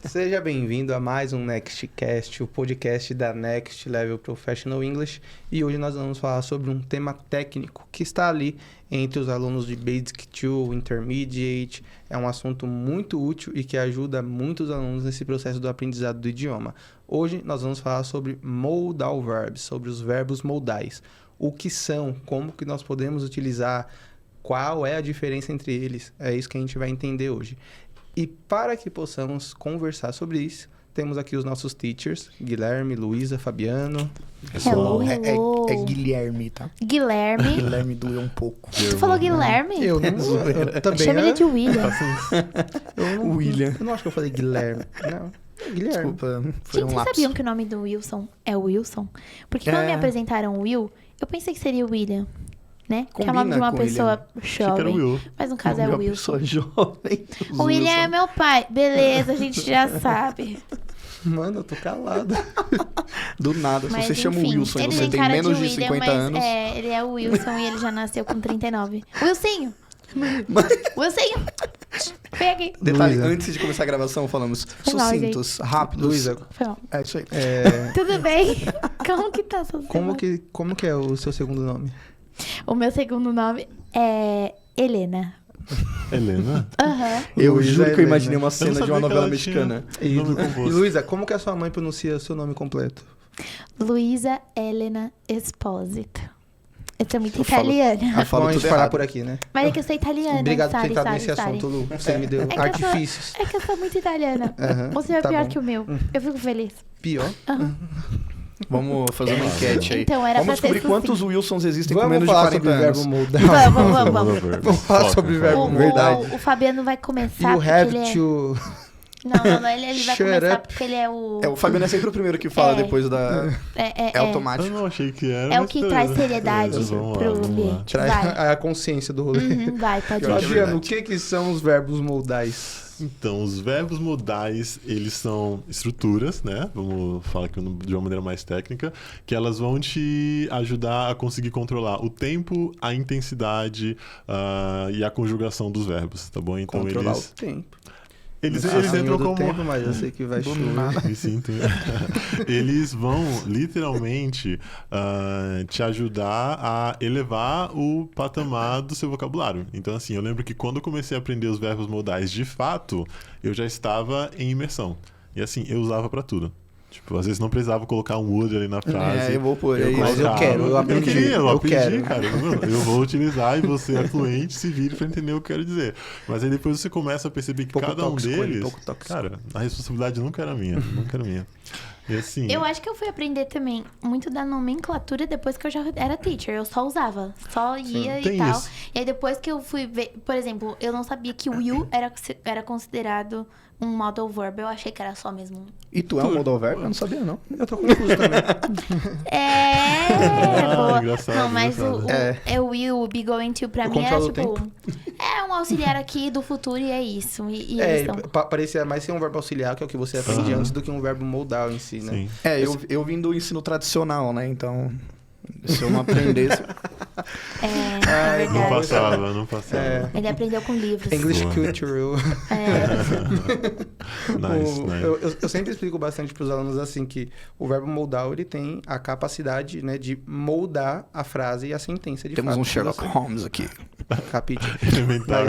Seja bem-vindo a mais um NextCast, o podcast da Next Level Professional English. E hoje nós vamos falar sobre um tema técnico que está ali entre os alunos de Basic 2, Intermediate. É um assunto muito útil e que ajuda muitos alunos nesse processo do aprendizado do idioma. Hoje nós vamos falar sobre modal verbs, sobre os verbos modais. O que são, como que nós podemos utilizar, qual é a diferença entre eles. É isso que a gente vai entender hoje. E para que possamos conversar sobre isso, temos aqui os nossos teachers, Guilherme, Luísa, Fabiano. Hello, É hello. Guilherme, tá? Guilherme. Guilherme doeu um pouco. Tu falou Guilherme? Eu não eu também. Chama ele de William. William. Eu não acho que eu falei Guilherme. Não, Guilherme. Desculpa, foi Gente, um vocês lapso. sabiam que o nome do Wilson é Wilson? Porque quando me apresentaram o Will, eu pensei que seria William, né? Que é o nome de uma com pessoa Achei que era jovem. Will. Mas no caso é o Wilson. Pessoa jovem. O William é meu pai. Beleza, a gente já sabe. Mano, eu tô calado. Do nada, se Mas você chama enfim, Wilson e ele você tem cara menos de William, 50 mas, anos. ele é o Wilson e ele já nasceu com 39. Wilsinho! Wilsinho! Vem aqui. Detalhe, Luísa. antes de começar a gravação, falamos Foi mal, sucintos, rápidos. Luísa, Foi mal. É isso aí. Tudo bem? Como que tá sua semana? como que é o seu segundo nome? O meu segundo nome é Helena. Helena? Aham. Eu Luísa juro que eu Helena. imaginei uma Eu cena não de uma sabia que novela ela tinha mexicana. nome E composto. Luísa, como que a sua mãe pronuncia seu nome completo? Luísa Helena Esposito. Eu sou muito Eu falo- italiana. Eu Bom, falo a gente tudo parar errado. por aqui, né? Mas é que eu sou italiana. Obrigado por ter sabe, entrado sabe, nesse sabe. assunto, Lu. Você me deu que eu sou- artifícios. É que eu sou muito italiana. Aham, Você é tá pior bom. que o meu. Eu fico feliz. Pior? Vamos fazer uma enquete aí. Então, era Vamos pra ser descobrir quantos Wilsons existem com Vamos menos de falar 40 sobre o anos. verbo modal. Vamos. Vamos falar sobre verbo O, verdade. o Fabiano vai começar You porque have ele é... to... Não, ele vai Shut começar up. porque ele é o... O Fabiano é sempre o primeiro que fala É. depois da... É Eu automático. não achei que era. É o mas que beleza. traz seriedade Beleza, vamos lá, pro vamos lá. ambiente. Traz Vai. a consciência do rolê. Vai, pode Eu acho ir. Fabiano, verdade. o que são os verbos modais? Então, os verbos modais, eles são estruturas, né? Vamos falar aqui de uma maneira mais técnica, que elas vão te ajudar a conseguir controlar o tempo, a intensidade e a conjugação dos verbos, tá bom? Então, Controlar eles... o tempo. Eles Acima entram do como... tempo, mas eu sei que vai Do chover. nada. Me sinto. Eles vão literalmente te ajudar a elevar o patamar do seu vocabulário. Então, assim, eu lembro que quando eu comecei a aprender os verbos modais de fato, eu já estava em imersão. E assim, eu usava pra tudo. Tipo, às vezes não precisava colocar um would ali na frase. Eu vou por aí. Mas eu quero, eu aprendi, Eu eu aprendi, quero. cara. Eu vou utilizar e você é fluente, se vire pra entender o que eu quero dizer. Mas aí depois você começa a perceber que Pouco cada um tóxico, deles... pouco tóxico. Cara, a responsabilidade nunca era minha. Nunca era minha. E assim... Eu acho que eu fui aprender também muito da nomenclatura depois que eu já era teacher. Eu só usava, só ia tem e tal. isso. E aí depois que eu fui ver, por exemplo, eu não sabia que o will era considerado um modal verb. Eu achei que era só mesmo. E tu é um modal verbo? Eu não sabia, não. Eu tô confuso também. Boa. engraçado, Não, mas engraçado. o will, o be going to, pra Eu mim era controlo o tipo... É um auxiliar aqui do futuro e é isso. E É, eles são... parecia mais ser um verbo auxiliar, que é o que você aprende antes, do que um verbo modal em si, né? Sim. Eu vim do ensino tradicional, né? Então, se eu não aprendesse... É Não verdade. não passava. É. Ele aprendeu com livros. English Boa. Cultural. Nice, nice. Eu sempre explico bastante para os alunos assim que o verbo moldar ele tem a capacidade, né, de moldar a frase e a sentença de Temos fato. um Sherlock Holmes aqui. Capítulo. Elementar.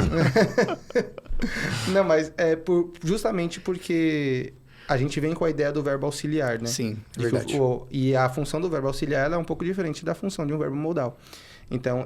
Não, mas é justamente porque a gente vem com a ideia do verbo auxiliar, né? Sim, De que verdade. e a função do verbo auxiliar ela é um pouco diferente da função de um verbo modal. Então,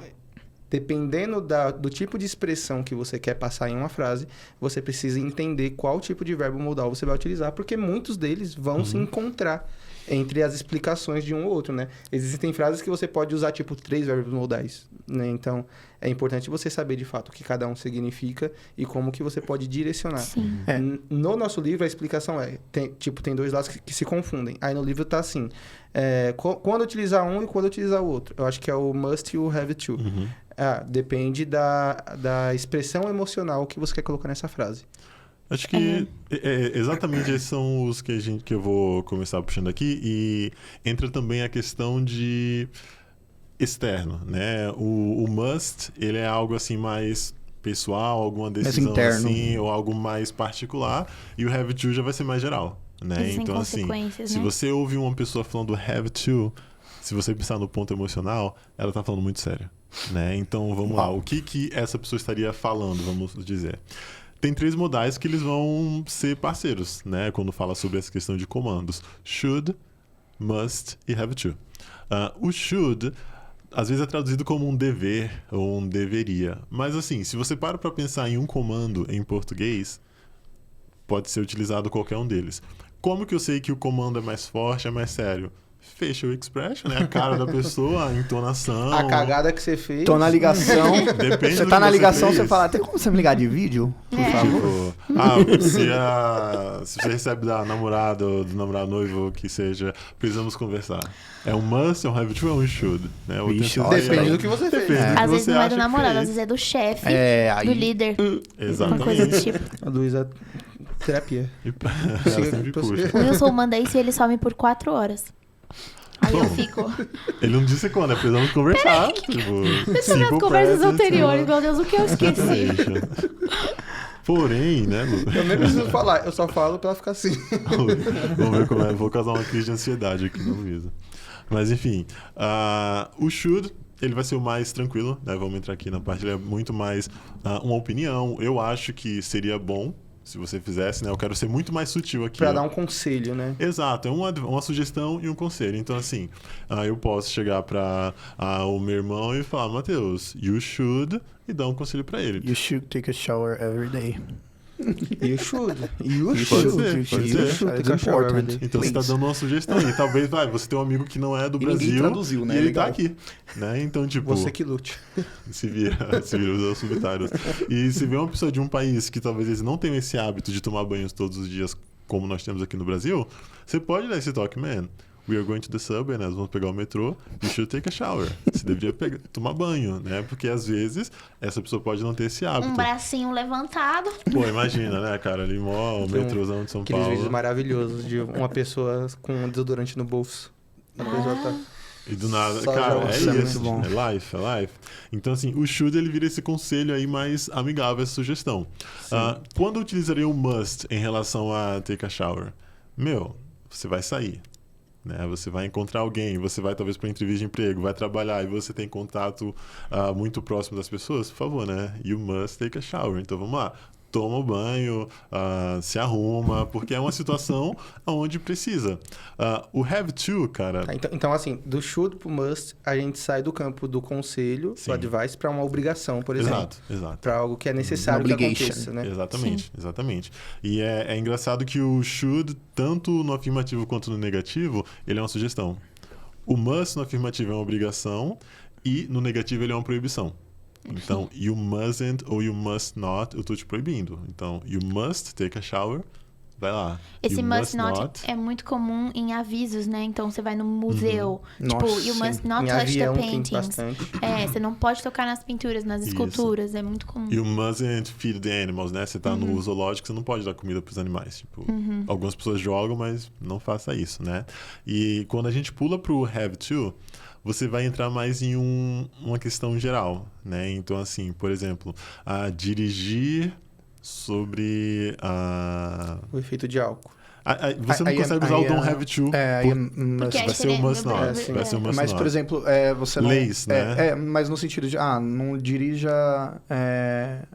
dependendo do tipo de expressão que você quer passar em uma frase, você precisa entender qual tipo de verbo modal você vai utilizar, porque muitos deles vão se encontrar entre as explicações de um ou outro, né? Existem frases que você pode usar, tipo, 3 verbos modais, né? Então, é importante você saber, de fato, o que cada um significa e como que você pode direcionar. Sim. No nosso livro, a explicação tem 2 lados que se confundem. Aí no livro tá assim, quando utilizar um e quando utilizar o outro. Eu acho que é o must e o have to. Depende da expressão emocional que você quer colocar nessa frase. Acho que exatamente esses são os que eu vou começar puxando aqui. E entra também a questão de externo, né? O must, ele é algo assim mais pessoal, alguma decisão interno. assim, ou algo mais particular, e o have to já vai ser mais geral, né? Existem Então, assim, consequências, se né? você ouve uma pessoa falando have to, se você pensar no ponto emocional, ela tá falando muito sério, né? Então, vamos lá. O que essa pessoa estaria falando, vamos dizer? Tem 3 modais que eles vão ser parceiros, né? Quando fala sobre essa questão de comandos. Should, must e have to. O should, às vezes é traduzido como um dever ou um deveria. Mas assim, se você para pensar em um comando em português, pode ser utilizado qualquer um deles. Como que eu sei que o comando é mais forte, é mais sério? Facial expression, né? A cara da pessoa, a entonação. A cagada que você fez. Tô na ligação. Depende Você do tá que na você ligação, fez. você fala, tem como você me ligar de vídeo? Por favor. Tipo, se você recebe da namorada ou do namorado noivo, que seja, precisamos conversar. É um must, é um have to, é um should, né? Ou Vixe, tentar- Depende do que você fez. Depende do que Às vezes você não é acha do que namorado, às fez. vezes é do chefe, Aí... do líder. Uma coisa do Exatamente. tipo. A Luísa, terapia. Ela sempre puxa. O Wilson manda isso e ele some por 4 horas. Aí eu Bom, fico. Ele não disse quando, precisamos conversar. Tipo, Deixa eu ver as simple conversas present, anteriores, meu Deus, o que eu esqueci? deixa. Porém, né, Lu? Eu nem preciso falar, eu só falo pra ela ficar assim. Vamos ver como é. Vou causar uma crise de ansiedade aqui no Luísa. Mas enfim, o should, ele vai ser o mais tranquilo, né? Vamos entrar aqui na parte, ele é muito mais uma opinião. Eu acho que seria bom se você fizesse, né? Eu quero ser muito mais sutil aqui. Pra ó. dar um conselho, né? Exato, é uma sugestão e um conselho. Então, assim, eu posso chegar para o meu irmão e falar, Matheus, you should, e dar um conselho para ele. You should take a shower every day. You should. You You should. should. ser, You pode should. ser. It's Take a shower every important. day. Então, você está Please. dando uma sugestão. E talvez, você tem um amigo que não é do E ninguém Brasil traduziu, né? e ele Legal. tá aqui. Né? Então, tipo, Você que lute. se vira os subtítulos. E se vê uma pessoa de um país que talvez eles não tenham esse hábito de tomar banhos todos os dias, como nós temos aqui no Brasil, você pode dar esse toque, man. We are going to the subway, né? Nós vamos pegar o metrô. You should take a shower. Você deveria tomar banho, né? Porque às vezes essa pessoa pode não ter esse hábito. Um bracinho levantado. Pô, imagina, né, cara? Ali, o Tem metrôzão de São Aqueles vídeos Paulo. maravilhosos de uma pessoa com um desodorante no bolso. A pessoa tá... E do nada, Só cara, já é isso é muito isso. bom. É life. Então, assim, o should, ele vira esse conselho aí mais amigável, essa sugestão. Quando eu utilizaria o must em relação a take a shower? Você vai sair. Né? Você vai encontrar alguém, você vai talvez para entrevista de emprego, vai trabalhar e você tem contato muito próximo das pessoas, por favor, né? You must take a shower. Então vamos lá. Toma o banho, se arruma, porque é uma situação onde precisa. O have to, cara. Então, assim, do should pro must, a gente sai do campo do conselho, Sim. do advice, pra uma obrigação, por exemplo. Exato. Pra algo que é necessário que Obligation. aconteça, né? Exatamente. E é engraçado que o should, tanto no afirmativo quanto no negativo, ele é uma sugestão. O must no afirmativo é uma obrigação e no negativo ele é uma proibição. Então, you mustn't ou you must not, eu tô te proibindo. Então, you must take a shower, vai lá. Esse You must not é muito comum em avisos, né? Então você vai no museu, tipo, Nossa, you must not Em touch avião the tem paintings. bastante. Você não pode tocar nas pinturas, nas Isso. esculturas, é muito comum. You mustn't feed the animals, né? Você tá no zoológico, você não pode dar comida pros animais. Tipo, algumas pessoas jogam, mas não faça isso, né? E quando a gente pula pro have to, você vai entrar mais em uma questão geral, né? Então, assim, por exemplo, dirigir sobre O efeito de álcool. Você não Aí consegue é- usar o aí don't é- have to. aí é must. Porque Vai ser o must not. É, sim. Vai ser o must Mas, not. por exemplo, você não... Leis, né? Mas no sentido de, não dirija...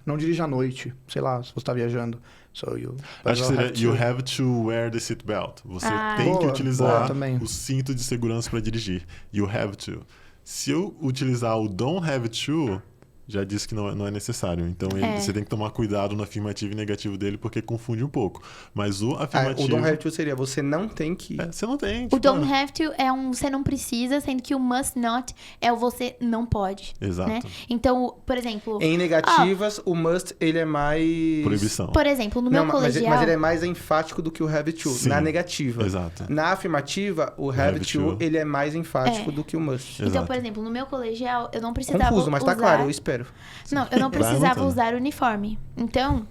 não dirija à noite, sei lá, se você tá viajando. So you... Acho que I'll seria have you to- have to wear the seatbelt. Você tem que Boa, utilizar boa também. o cinto de segurança para dirigir. You have to. Se eu utilizar o don't have to, já disse que não é necessário. Então você tem que tomar cuidado no afirmativo e negativo dele, porque confunde um pouco. Mas o afirmativo... O don't have to seria você não tem que... Você não tem. O tipo, don't have to é você não precisa, sendo que o must not é o você não pode. Exato. Né? Então, por exemplo... Em negativas, o must, ele é mais... Proibição. Por exemplo, no meu Não, colegial... mas ele é mais enfático do que o have to, Sim, na negativa. exato. Na afirmativa, o have to, ele é mais enfático do que o must. Então, Exato. por exemplo, no meu colegial, eu não precisava Confuso, mas tá usar... claro, eu espero. Não, eu não Vai precisava anotando. usar uniforme. Então,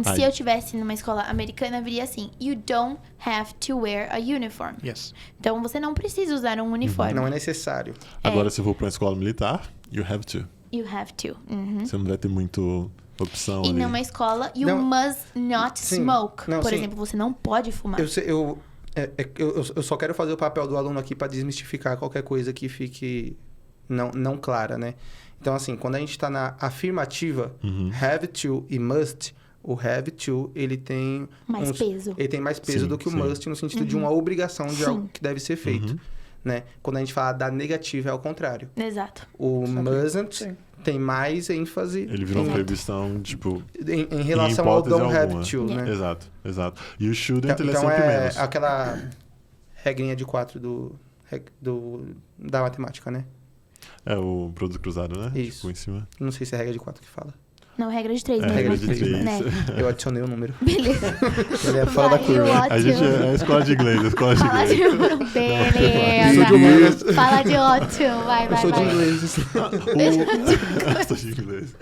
se Aí. eu tivesse numa escola americana, viria assim: You don't have to wear a uniform. Yes. Então, você não precisa usar um uniforme. Não é necessário. Agora, se eu for para uma escola militar, you have to. You have to. Uhum. Você não vai ter muito opção E ali. numa escola, you Não. must not Sim. smoke. Não, Por sim. exemplo, você não pode fumar. Eu só quero fazer o papel do aluno aqui para desmistificar qualquer coisa que fique não clara, né? Então, assim, quando a gente está na afirmativa, have to e must, o have to, ele tem... Mais peso. Ele tem mais peso Sim, do que o sim. must, no sentido de uma obrigação de Sim. algo que deve ser feito, né? Quando a gente fala da negativa, é ao contrário. Exato. O mustn't Sim. tem mais ênfase Ele virou uma Exato. proibição, tipo... em relação ao hipótese don't alguma. have to, Yeah. né? Exato, exato. E o shouldn't, ele é Então sempre é menos. aquela regrinha de 4 da matemática, né? É o produto cruzado, né? Isso. Tipo, em cima. Não sei se é regra de 4 que fala. Não, regra de 3 É, mesmo. regra de 3, né? Eu adicionei o número. Beleza. Ele é fora da Vai, curva. ótimo. A gente é a escola de inglês, a escola de Fala inglês. de... Beleza. Fala de ótimo. Vai, Eu vai, sou de vai. inglês. Sou de inglês.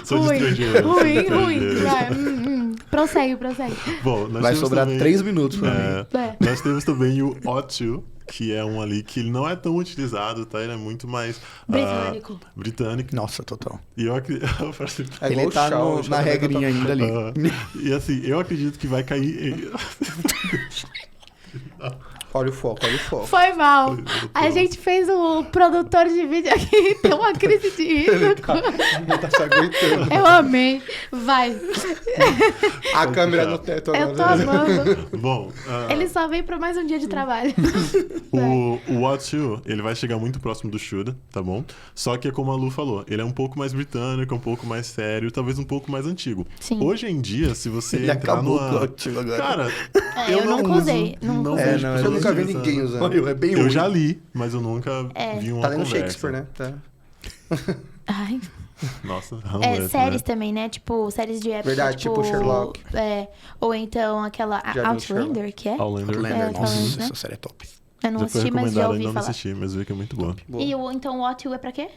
Sou de Ruim, estrangeiro. sou de ruim. estrangeiro. Vai. Prossegue. Bom, nós Vai temos sobrar também, 3 minutos pra mim. É. Nós temos também o ought to, que é um ali que ele não é tão utilizado, tá? Ele é muito mais... Britânico. Britânico. Nossa, total. E eu acredito... É Ele igual tá o Shaw, na o Shaw regrinha ainda ali. E assim, eu acredito que vai cair... Olha o foco, olha o foco. Foi mal. A gente fez o produtor de vídeo aqui ter uma crise de riso. Ele tá se aguentando. Eu amei. Vai. A câmera no teto agora. Eu tô amando. Bom, Ele só veio pra mais um dia de trabalho. o ought to, ele vai chegar muito próximo do should, tá bom? Só que é como a Lu falou, ele é um pouco mais britânico, um pouco mais sério, talvez um pouco mais antigo. Sim. Hoje em dia, se você Ele entrar acabou numa... com o ótimo agora. Cara, É, eu nunca uso, usei, nunca usei. vejo não, Eu pessoas nunca vi utilizando. ninguém usando. Olha, é bem Eu ruim. já li, mas eu nunca vi uma Tá lendo conversa. Shakespeare, né? Tá. Ai. Nossa, É, Hamlet, séries né? também, né? Tipo, séries de época. Verdade, tipo Sherlock. É, ou então aquela Já vi Outlander, que é? Outlander. Outlander, É, nossa, falando, né? essa série é top. Eu não Já foi assisti, mas já recomendado, ouvi ainda não falar. assisti, mas vi que é muito boa. Boa. E então o What You é pra quê?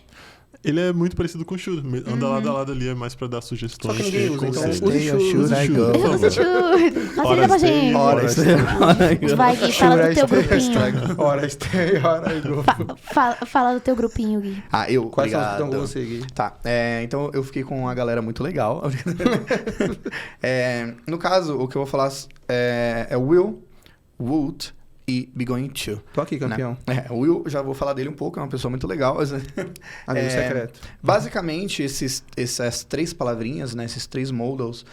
Ele é muito parecido com o Should. Anda lado a lado ali, é mais pra dar sugestões. Só que ninguém e usa, então conselhos. use Stay or should I go? Por Eu favor. Should. Facilita Hora pra stay, gente. Hora stay. Vai, Gui, fala do teu grupinho. Hora stay, hora go. Fala do teu grupinho, Gui. Ah, eu. Quais são os que estão com obrigado. você, Gui? Tá, então eu fiquei com uma galera muito legal. No caso, o que eu vou falar é will, would e be going to. Tô aqui, campeão. O Will, já vou falar dele um pouco, é uma pessoa muito legal. Amigo secreto. Basicamente, essas 3 palavrinhas, né, esses 3 modals,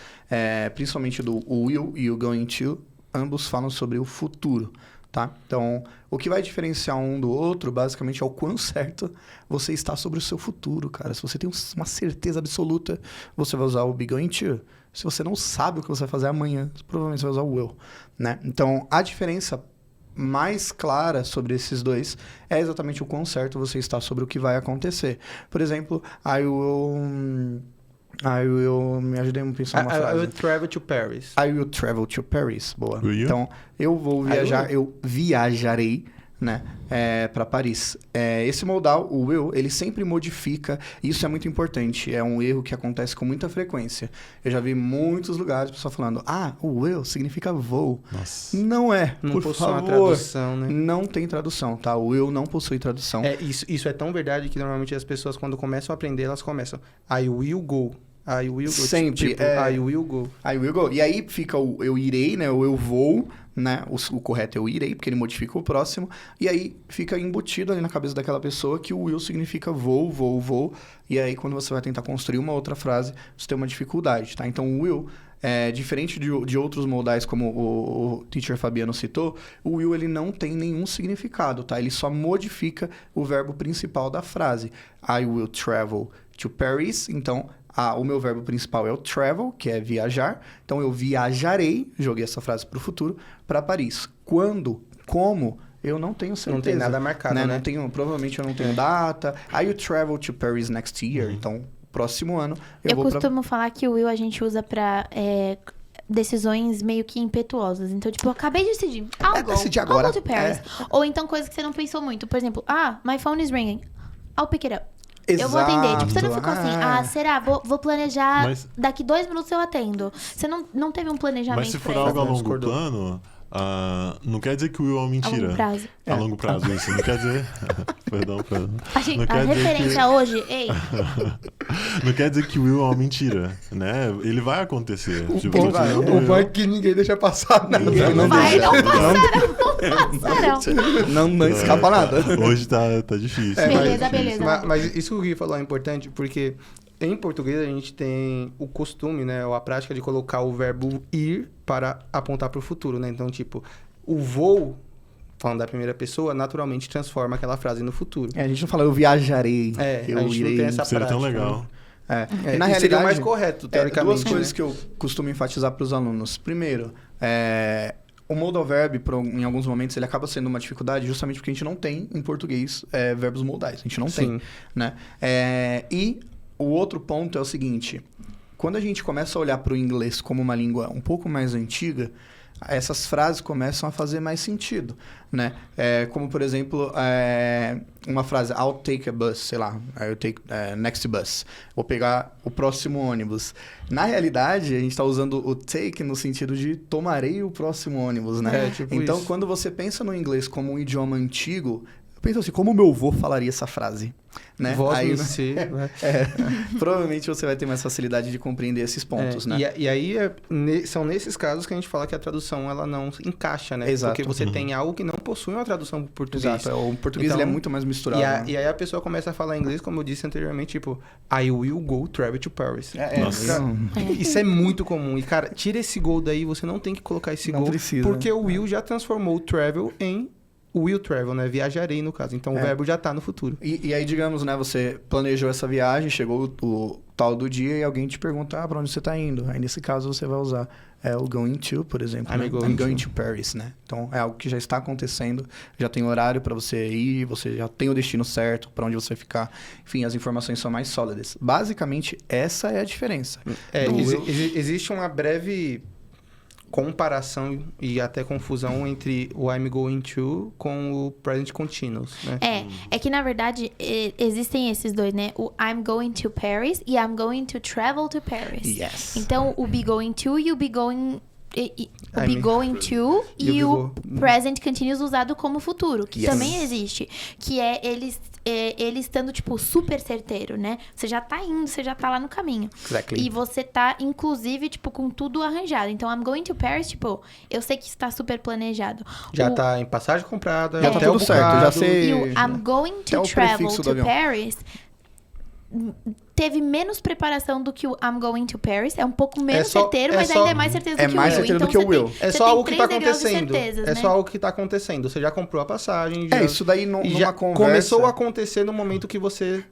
principalmente do will e o going to, ambos falam sobre o futuro, tá? Então, o que vai diferenciar um do outro, basicamente, é o quão certo você está sobre o seu futuro, cara. Se você tem uma certeza absoluta, você vai usar o be going to. Se você não sabe o que você vai fazer amanhã, provavelmente você vai usar o will, né? Então, a diferença mais clara sobre esses dois é exatamente o quão certo você está sobre o que vai acontecer. Por exemplo, I will me ajudei a pensar numa I frase. will travel to Paris. I will travel to Paris. Boa. Will you? Então, eu vou viajar, eu viajarei, né, para Paris. Esse modal, o will, ele sempre modifica. Isso é muito importante. É um erro que acontece com muita frequência. Eu já vi muitos lugares, pessoal falando, o will significa voo. Nossa. Não é, Não por possui uma favor. tradução, né? Não tem tradução, tá? O will não possui tradução. Isso é tão verdade que normalmente as pessoas, quando começam a aprender, elas começam I will go. I will go. Sempre, Tipo, é. I will go. I will go. E aí fica o eu irei, né? O eu vou, né? O correto é eu irei, porque ele modifica o próximo. E aí fica embutido ali na cabeça daquela pessoa que o will significa vou, vou, vou. E aí quando você vai tentar construir uma outra frase, você tem uma dificuldade, tá? Então o will, diferente de outros modais, como o teacher Fabiano citou, o will ele não tem nenhum significado, tá? Ele só modifica o verbo principal da frase. I will travel to Paris. Então, o meu verbo principal é o travel, que é viajar. Então, eu viajarei, joguei essa frase para o futuro, para Paris. Quando? Como? Eu não tenho certeza. Não tem nada marcado, né? Não tenho, provavelmente eu não tenho data. I will travel to Paris next year. Então, próximo ano, eu vou costumo falar que o will a gente usa pra decisões meio que impetuosas. Então, tipo, eu acabei de decidir. I'll go. decidi agora. I'll go to Paris. Ou então coisas que você não pensou muito. Por exemplo, my phone is ringing. I'll pick it up. Eu vou atender. Tipo, você não ficou assim, será? Vou planejar, daqui 2 minutos eu atendo. Você não teve um planejamento Mas se for pra algo a isso. longo plano, não quer dizer que o will é uma mentira. A longo prazo. A longo prazo, isso. Não quer dizer... Perdão. A referência hoje... Ei. Não quer dizer que o will é uma mentira, né? Ele vai acontecer. O bom é que ninguém deixa passar nada. Não escapa nada. Hoje tá difícil. Beleza. Mas isso que o Gui falou é importante, porque em português a gente tem o costume, né? Ou a prática de colocar o verbo ir para apontar para o futuro, né? Então, tipo, o vou, falando da primeira pessoa, naturalmente transforma aquela frase no futuro. A gente não fala eu viajarei, eu eu a gente irei. não tem essa Seria prática. tão legal. Né? E na realidade, seria o mais correto, teoricamente. Duas coisas que eu costumo enfatizar para os alunos. Primeiro, o modal verb, em alguns momentos, ele acaba sendo uma dificuldade justamente porque a gente não tem, em português, verbos modais. A gente não tem, né? E o outro ponto é o seguinte. Quando a gente começa a olhar para o inglês como uma língua um pouco mais antiga, essas frases começam a fazer mais sentido, né? Como, por exemplo, uma frase, I'll take a bus, sei lá, I'll take next bus. Vou pegar o próximo ônibus. Na realidade, a gente está usando o take no sentido de tomarei o próximo ônibus, né? Então, isso. Quando você pensa no inglês como um idioma antigo, pensa assim, como meu avô falaria essa frase? Né? Aí, né? Provavelmente você vai ter mais facilidade de compreender esses pontos, né? E aí, são nesses casos que a gente fala que a tradução ela não encaixa, né? Exato. Porque você tem algo que não possui uma tradução para o português. Exato. O português ele é muito mais misturado. E aí a pessoa começa a falar inglês, como eu disse anteriormente, tipo, I will go travel to Paris. Isso é muito comum. E, cara, tira esse go daí, você não tem que colocar esse go. Precisa. Porque o will já transformou o travel em will travel, né? Viajarei, no caso. Então, o verbo já tá no futuro. E aí, digamos, né? Você planejou essa viagem, chegou o tal do dia e alguém te pergunta, pra onde você tá indo? Aí, nesse caso, você vai usar o going to, por exemplo. I'm going to Paris, né? Então, é algo que já está acontecendo, já tem horário pra você ir, você já tem o destino certo, pra onde você ficar. Enfim, as informações são mais sólidas. Basicamente, essa é a diferença. Existe uma breve comparação e até confusão entre o I'm going to com o present continuous, né? É que na verdade existem esses dois, né? O I'm going to Paris e I'm going to travel to Paris. Yes. Então o be going to e o be going to e o present continuous usado como futuro, que também existe, que é ele estando, tipo, super certeiro, né? Você já tá indo, você já tá lá no caminho. Exactly. E você tá, inclusive, tipo, com tudo arranjado. Então, I'm going to Paris, tipo, eu sei que está super planejado. Já tá em passagem comprada, já tá tudo certo, já sei. E o I'm going to travel to Paris teve menos preparação do que o I'm going to Paris. É um pouco menos certeiro, mas ainda é mais certeza do que o will. É mais certeiro do que o will. É só algo que tá acontecendo. Só algo que tá acontecendo. Você já comprou a passagem. Isso daí numa conversa. Começou a acontecer no momento que você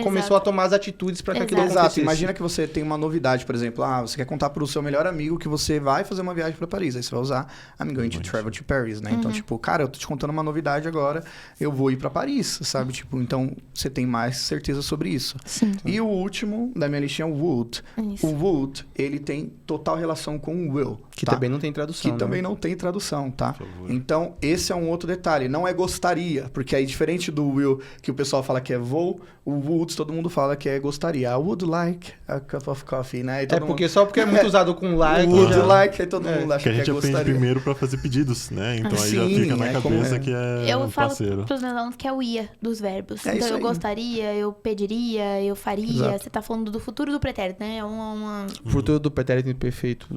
começou a tomar as atitudes para que aquilo acontecesse. Exato. Imagina que você tem uma novidade, por exemplo. Você quer contar pro seu melhor amigo que você vai fazer uma viagem para Paris. Aí você vai usar I'm going to travel to Paris, né? Então, tipo, cara, eu tô te contando uma novidade agora. Eu vou ir para Paris, sabe? Tipo, então você tem mais certeza sobre isso. Sim. E o último da minha listinha é o would. Isso. O would, ele tem total relação com o will. Que também não tem tradução. Que também não tem tradução, tá? Então, esse é um outro detalhe. Não é gostaria, porque aí, diferente do will, que o pessoal fala que é vou, o would, todo mundo fala que é gostaria. I would like a cup of coffee, né? Só porque é muito usado com like. Would like, aí todo mundo acha que é gostaria. Que a gente aprende primeiro pra fazer pedidos, né? Então aí já fica na cabeça que é eu falo parceiro. Pros meus alunos que é o ia dos verbos. Então, eu gostaria, eu pediria, eu faria. Exato. Você tá falando do futuro do pretérito, né? Futuro do pretérito imperfeito.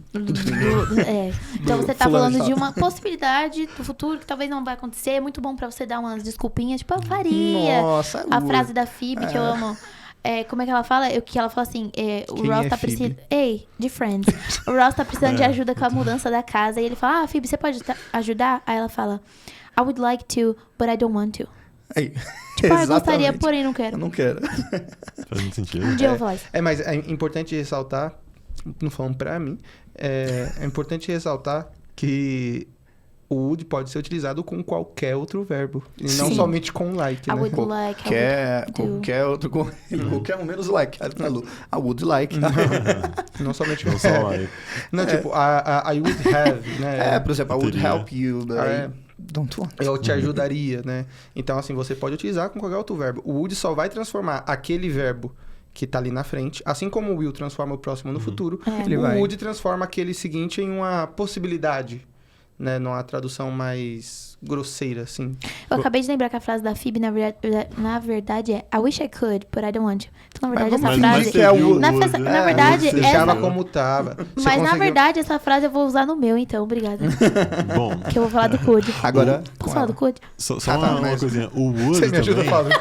Então você tá falando de uma possibilidade do futuro que talvez não vai acontecer. É muito bom pra você dar umas desculpinhas, tipo, eu faria. Nossa, a frase da Phoebe que eu amo. Como é que ela fala? Que ela fala assim, o Ross tá precisando... Ei, de Friends. O Ross tá precisando de ajuda com a mudança da casa. E ele fala, Phoebe, você pode ajudar? Aí ela fala, I would like to, but I don't want to. Tipo, eu gostaria, porém não quero. Eu não quero. Faz muito sentido. Um dia eu vou falar isso. Mas é importante ressaltar, não falando pra mim, é importante ressaltar que o would pode ser utilizado com qualquer outro verbo. E não somente com like, I né? would like, qualquer outro, qualquer um menos like. I would like. Não somente com like. Não, tipo, I would have, né? Por exemplo, I would help you, but don't want. Eu te ajudaria, né? Então, assim, você pode utilizar com qualquer outro verbo. O would só vai transformar aquele verbo que tá ali na frente, assim como o will transforma o próximo no futuro, o would transforma aquele seguinte em uma possibilidade, né? Numa tradução mais grosseira, assim. Eu acabei de lembrar que a frase da Phoebe, na verdade, é I wish I could, but I don't want to. Então, na verdade, essa frase... você viu Na verdade, você Deixava essa... como tava. Você Mas, na conseguiu- verdade, essa frase eu vou usar no meu, então. Obrigada. Bom, Que eu vou falar do Code. Agora, Posso falar do Code? só tá, uma mas- coisinha. O Wood Você me ajuda também... falando.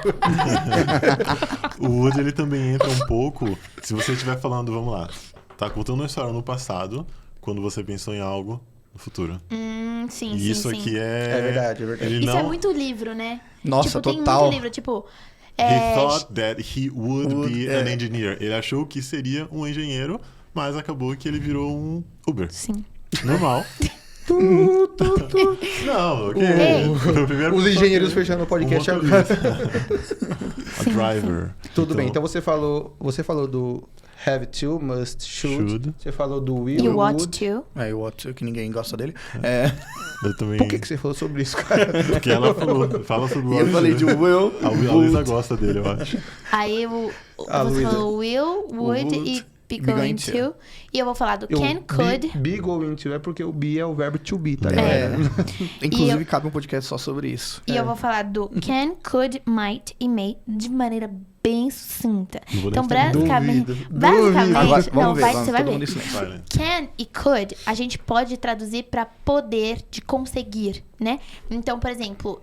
O Wood, ele também entra um pouco... Se você estiver falando, vamos lá, tá contando uma história no passado, quando você pensou em algo no futuro. Sim, E sim, isso sim. aqui é... É verdade, é verdade. Ele Isso não... é muito livro, né? Nossa, tipo, tem total. muito livro, tipo... He thought that he would be é. an engineer. Ele achou que seria um engenheiro, mas acabou que ele virou um Uber. Sim. Normal. Não, ok. Ei. Foi o primeiro Os ponto engenheiros que- fechando o podcast um agora. A driver. Tudo bem, então você falou do have to, must, should. Você falou do will, You want would. to. É, o outro que ninguém gosta dele. É, Eu também... Por que você falou sobre isso, cara? Porque ela fala sobre o e eu falei de will, A Luísa would, gosta dele, eu acho. Aí A você Luísa. falou will, would e be going to. E eu vou falar do can, could. Be going to é porque o be é o verbo to be, tá É. ligado? Inclusive, cabe um podcast só sobre isso. E eu vou falar do can, could, might e may de maneira bem sucinta. Não vou Então, nem entender. basicamente... Duvido. Basicamente... Agora, não, vamos ver, vai, vamos, você vai todo ver. mundo em silêncio. Vai, né? Can e could, a gente pode traduzir pra poder de conseguir, né? Então, por exemplo,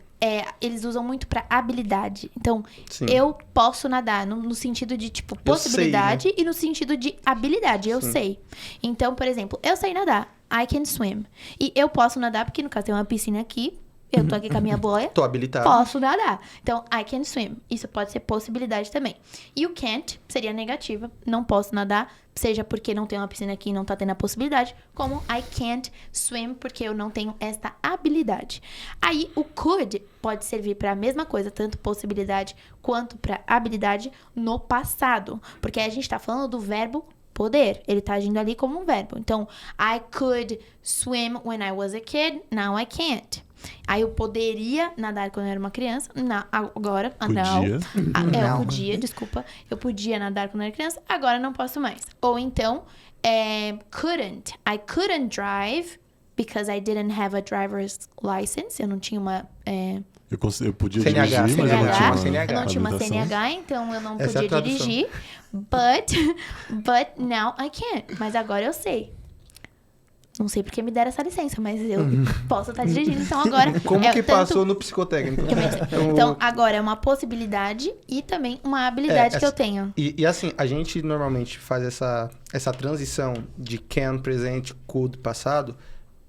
eles usam muito pra habilidade. Então, Sim. eu posso nadar no sentido de, tipo, Eu possibilidade sei, e no sentido de habilidade. Eu Sim. sei. Então, por exemplo, eu sei nadar. I can swim. E eu posso nadar porque, no caso, tem uma piscina aqui. Eu tô aqui com a minha boia. Tô habilitado. Posso nadar. Então, I can swim. Isso pode ser possibilidade também. E o can't seria negativa. Não posso nadar, seja porque não tem uma piscina aqui e não tá tendo a possibilidade, como I can't swim porque eu não tenho esta habilidade. Aí, o could pode servir para a mesma coisa, tanto possibilidade quanto para habilidade no passado. Porque a gente tá falando do verbo poder. Ele tá agindo ali como um verbo. Então, I could swim when I was a kid. Now I can't. Aí eu poderia nadar quando eu era uma criança. Agora, não. Eu podia, desculpa. Eu podia nadar quando eu era criança. Agora não posso mais. Ou então, couldn't. I couldn't drive because I didn't have a driver's license. Eu não tinha uma... Eu podia CNH, dirigir, mas eu não tinha CNH. Eu não tinha uma habilitação. CNH, então eu não Essa é a podia tradução. dirigir. But now I can. Mas agora eu sei. Não sei porque me deram essa licença, mas eu posso estar dirigindo. Então agora... Como que tanto- passou no psicotécnico? Então, agora é uma possibilidade e também uma habilidade que eu tenho. E assim, a gente normalmente faz essa transição de can presente, could passado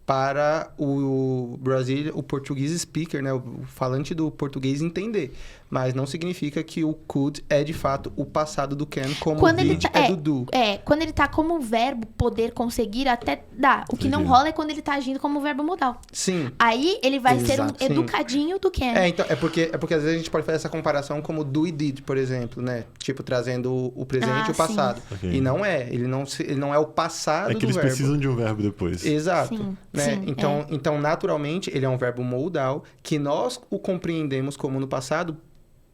para o Brasil, o português speaker, né, o falante do português entender. Mas não significa que o could é de fato o passado do can, como Quando o ele did tá, é do do. quando ele tá como verbo poder conseguir, até dá. O que não Entendi. rola é quando ele tá agindo como verbo modal. Sim. Aí ele vai ser um Exato, sim. educadinho do can. Então, é porque às vezes a gente pode fazer essa comparação como do e did, por exemplo, né? Tipo, trazendo o presente e o sim. passado. Ok. E não é. Ele não é o passado É que do eles verbo. precisam de um verbo depois. Exato. Sim, Né? sim, Então, naturalmente, ele é um verbo modal que nós o compreendemos como no passado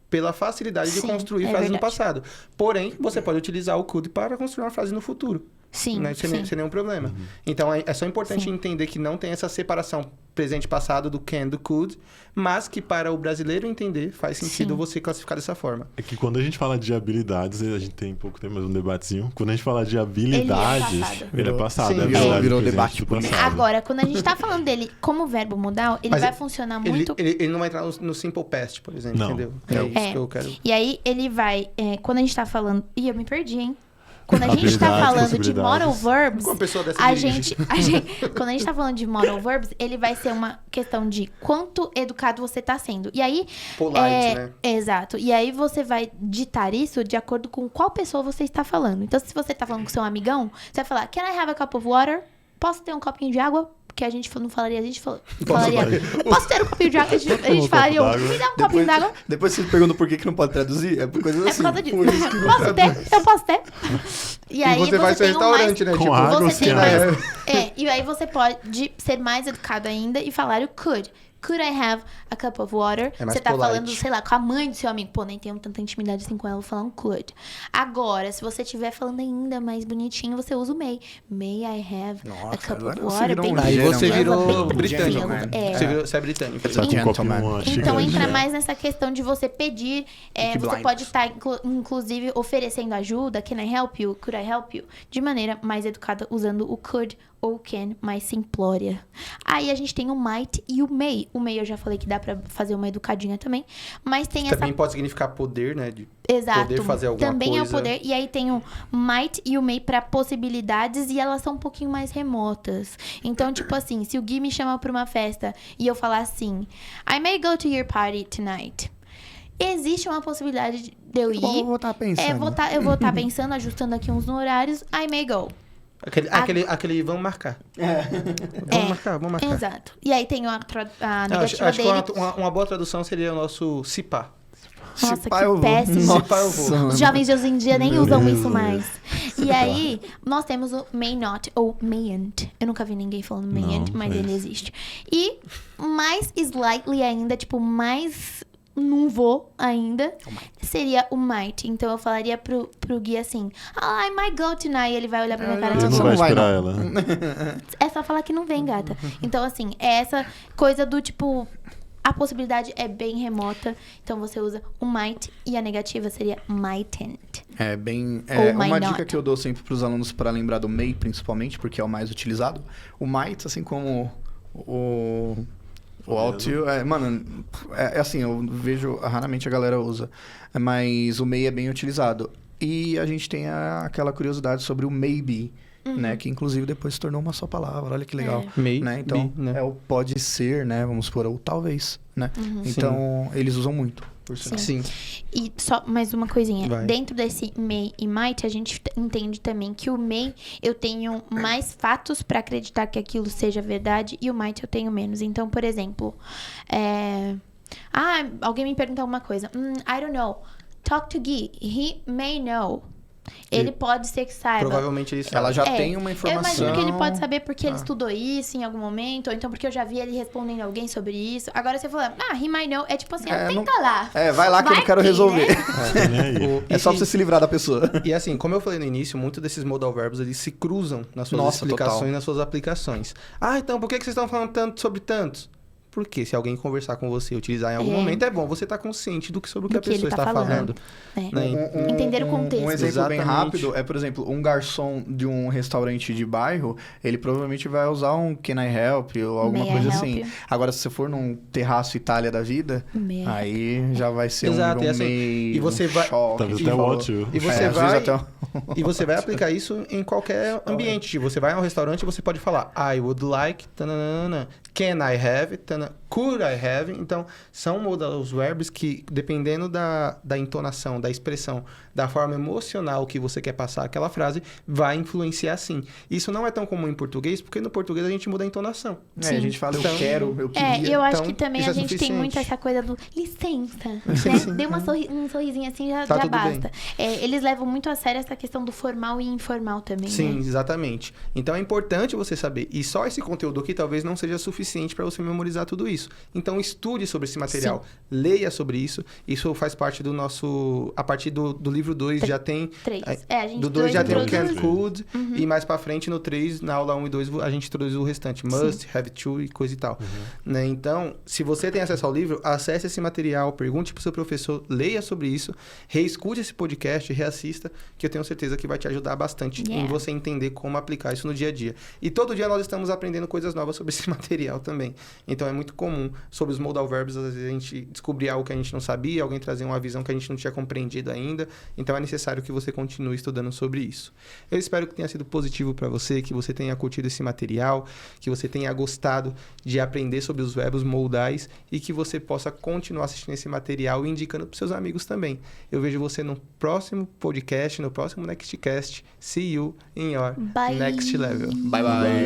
pela facilidade de Sim, construir é frases no verdade. passado. Porém, você pode utilizar o could para construir uma frase no futuro. Sim, Né? Sem nenhum problema. Então, é só importante Sim. entender que não tem essa separação presente e passado do can, do could, mas que para o brasileiro entender faz sentido Sim. você classificar dessa forma. É que quando a gente fala de habilidades, a gente tem pouco tempo, mas um debatezinho. Quando a gente fala de habilidades, passado. ele é passado. Sim, é virou- verdade, virou presente debate do político. passado. Agora, quando a gente tá falando dele como verbo modal, ele Mas vai funcionar Ele, muito... ele não vai entrar no simple past, por exemplo, Não. entendeu? Não. É isso que eu quero. E aí, ele vai... quando a gente tá falando... Ih, eu me perdi, hein? Quando a gente tá Habilidades, falando de modal possibilidades. verbs... Uma pessoa dessa A dirige. gente, quando a gente tá falando de modal verbs, ele vai ser uma questão de quanto educado você tá sendo. E aí... Polite, né? Exato. E aí você vai ditar isso de acordo com qual pessoa você está falando. Então, se você tá falando com seu amigão, você vai falar, can I have a cup of water? Posso ter um copinho de água? Porque a gente não falaria, falaria, posso ter um copinho de água? A gente falaria, me dá um copinho d'água. Depois você pergunta por que não pode traduzir, é por coisas É assim. por causa disso. Por isso que não Posso traduz. ter? Eu posso ter. E aí você vai tem no um restaurante, mais... né? Com água ou Você tem sem mais... água? E aí você pode ser mais educado ainda e falar o could. Could I have a cup of water? É mais Você tá polite. falando, sei lá, com a mãe do seu amigo. Pô, nem tenho tanta intimidade assim com ela, vou falar um could. Agora, se você estiver falando ainda mais bonitinho, você usa o may. May I have a Nossa, cup agora of você water? virou Bem um Aí você tranquila, virou bem britânico. tranquila. É. Você é britânico. Tá com um Gentleman. copinho, uma xícara Então de entra chá. mais nessa questão de você pedir. Peaky Você Blinders. pode estar, inclusive, oferecendo ajuda. Can I help you? Could I help you? De maneira mais educada, usando o could ou can mais simplória. Aí a gente tem o might e o may. O may eu já falei que dá pra fazer uma educadinha também. Mas tem Também essa... pode significar poder, né? De Exato. poder fazer alguma Também coisa. é o poder. E aí tem o might e o may pra possibilidades e elas são um pouquinho mais remotas. Então, tipo assim, se o Gui me chama pra uma festa e eu falar assim, I may go to your party tonight. Existe uma possibilidade de eu ir. Eu vou estar pensando. Eu vou estar pensando, ajustando aqui uns horários. I may go. Aquele vamos marcar. Vamos marcar. Exato. E aí tem a Não, acho negativa que dele. uma boa tradução seria o nosso cipá. Nossa, Se pá, que eu vou. péssimo. Nossa, Se pá, eu vou. mano. Os jovens de hoje em dia nem Meu usam Deus, isso Deus. mais. E aí, nós temos o may not ou mayn't. Eu nunca vi ninguém falando mayn't, mas é ele existe. E mais slightly ainda, tipo, mais não vou ainda, seria o might. Então eu falaria pro Gui assim, I might go tonight. Ele vai olhar pra minha cara e Ele tipo, não vai vai, esperar não. ela. é só falar que não vem, gata. Então, assim, é essa coisa do tipo, a possibilidade é bem remota. Então você usa o might e a negativa seria mightn't. É bem. Ou Uma might dica not. que eu dou sempre pros alunos para lembrar do may, principalmente, porque é o mais utilizado. O might, assim como o ought to, mano, é assim, eu vejo, raramente a galera usa, mas o may é bem utilizado. E a gente tem aquela curiosidade sobre o maybe, né? Que inclusive depois se tornou uma só palavra, olha que legal. May Né? Então, be, né? é o pode ser, né? Vamos supor, ou talvez, né? Então, eles usam muito, por sinal. Sim. E só mais uma coisinha. Vai. Dentro desse may e might, a gente entende também que o may eu tenho mais fatos pra acreditar que aquilo seja verdade e o might eu tenho menos. Então, por exemplo, alguém me pergunta alguma coisa. I don't know. Talk to Gui. He may know. Ele pode ser que saiba. Provavelmente ele sabe. Ela já tem uma Eu informação. imagino que ele pode saber porque ele estudou isso em algum momento, ou então porque eu já vi ele respondendo alguém sobre isso. Agora você falando, he might know, é tipo assim, tenta lá. Vai lá que eu não quero resolver. Né? Tá nem aí. É só pra você se livrar da pessoa. E assim, como eu falei no início, muitos desses modal verbs eles se cruzam nas suas Nossa, explicações, total. nas suas aplicações. Então por que vocês estão falando tanto sobre tantos? Porque se alguém conversar com você e utilizar em algum momento, é bom você estar consciente sobre o que a que ele pessoa tá está falando. É. Né? Entender o contexto. Um exemplo bem Exatamente. rápido é, por exemplo, um garçom de um restaurante de bairro, ele provavelmente vai usar um Can I help ou alguma May I coisa help assim. you? Agora, se você for num terraço Itália da vida, May I aí já vai ser Exato, um e assim, meio e você vai- choque. Talvez que até falou. what you. E você às vezes vai até e você vai aplicar isso em qualquer ambiente. Tipo, você vai a um restaurante e você pode falar I would like, tananana, can I have, could I have. Então, são modal verbs que, dependendo da entonação, da expressão, da forma emocional que você quer passar aquela frase, vai influenciar sim. Isso não é tão comum em português, porque no português a gente muda a entonação. a gente fala Então, eu quero, eu queria. E eu acho Então, que também isso a é gente tem suficiente. muito essa coisa do licença, né? Licença, Dê um sorrisinho assim, já Tá tudo basta. Eles levam muito a sério essa questão do formal e informal também, Sim, né? exatamente. Então é importante você saber. E só esse conteúdo aqui talvez não seja suficiente para você memorizar tudo isso. Então estude sobre esse material, leia sobre isso. Isso faz parte do nosso... A partir do livro 2 já tem... 3. A gente Do 2 já tem o can, introduz. could. E mais pra frente, no 3, na aula 1 e 2, a gente introduz o restante. Must, have to e coisa e tal. Né? Então, se você tem acesso ao livro, acesse esse material, pergunte pro seu professor, leia sobre isso, reescute esse podcast, reassista, que eu tenho certeza que vai te ajudar bastante em você entender como aplicar isso no dia a dia. E todo dia nós estamos aprendendo coisas novas sobre esse material também. Então, é muito comum, sobre os modal verbs, às vezes a gente descobrir algo que a gente não sabia, alguém trazer uma visão que a gente não tinha compreendido ainda. Então, é necessário que você continue estudando sobre isso. Eu espero que tenha sido positivo para você, que você tenha curtido esse material, que você tenha gostado de aprender sobre os verbos modais e que você possa continuar assistindo esse material e indicando para seus amigos também. Eu vejo você no próximo podcast, no próximo Nextcast. See you in your Bye. next level. Bye, bye.